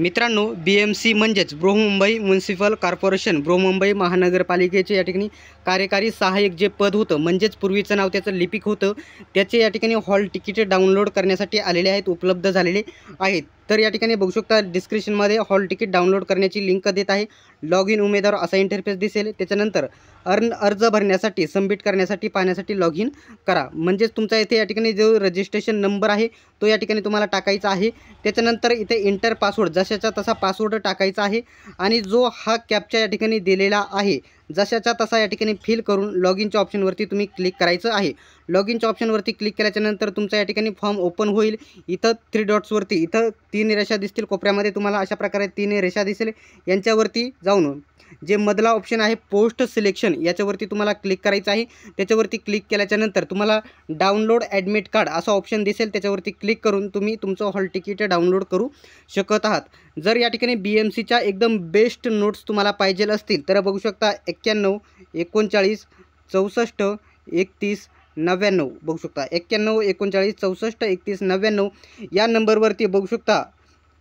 मित्रांनो, BMC म्हणजेच Brihanmumbai municipal corporation, Brihanmumbai महानगरपालिकेचे या ठिकाणी कार्यकारी सहाय्यक जे पद होतं, म्हणजेच पूर्वीचं नाव त्याचं लिपिक होतं, त्याचे या ठिकाणी हॉल तिकीटे डाउनलोड करण्यासाठी आलेले आहेत, उपलब्ध झालेले आहेत। तर या ठिकाणी बघू शकता डिस्क्रिप्शनमध्ये हॉल तिकीट डाउनलोड करण्याची लिंक देत आहे। लॉग इन उमेदवार असा इंटरफेस दिसेल, त्याच्यानंतर अर्ज भरण्यासाठी सबमिट करण्यासाठी पाहण्यासाठी लॉग इन करा। म्हणजेच तुमचा इथे या ठिकाणी जो रजिस्ट्रेशन नंबर आहे तो या ठिकाणी तुम्हाला टाकायचा आहे। त्याच्यानंतर इथे इंटर पासवर्ड जशाचा तसा पासवर्ड टाकायचा आहे आणि जो हा कॅप्चा या ठिकाणी दिलेला आहे जशाचा तसा या ठिकाणी फिल करून लॉग इनच्या ऑप्शनवरती तुम्ही क्लिक करायचं आहे। लॉग इनच्या ऑप्शनवरती क्लिक केल्याच्यानंतर तुमचा या ठिकाणी फॉर्म ओपन होईल। इथं 3 डॉट्सवरती इथं 3 रेषा दिसतील, कोपऱ्यामध्ये तुम्हाला अशा प्रकारे 3 रेषा दिसेल। यांच्यावरती जाऊन जे मधला ऑप्शन आहे पोस्ट सिलेक्शन याच्यावरती तुम्हाला क्लिक करायचं आहे। त्याच्यावरती क्लिक केल्याच्यानंतर तुम्हाला डाउनलोड ॲडमिट कार्ड असा ऑप्शन दिसेल, त्याच्यावरती क्लिक करून तुम्ही तुमचं हॉल तिकीट डाउनलोड करू शकत आहात। जर या ठिकाणी BMCच्या एकदम बेस्ट नोट्स तुम्हाला पाहिजे असतील तर बघू शकता 91 39 64 31 99 बघू शकता 91 39 64 31 99 या नंबरवरती बघू शकता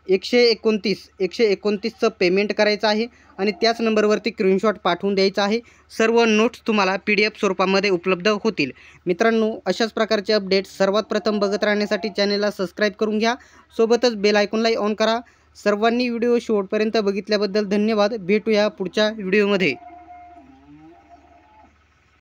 129चं पेमेंट करायचं आहे आणि त्याच नंबरवरती स्क्रीनशॉट पाठवून द्यायचा आहे। सर्व नोट्स तुम्हाला PDF स्वरूपामध्ये उपलब्ध होतील। मित्रांनो, अशाच प्रकारचे अपडेट्स सर्वात प्रथम बघत राहण्यासाठी चॅनलला सबस्क्राईब करून घ्या, सोबतच बेल आयकॉनलाही ऑन करा। सर्वांनी व्हिडिओ शेवटपर्यंत बघितल्याबद्दल धन्यवाद। भेटूया पुढच्या व्हिडिओमध्ये।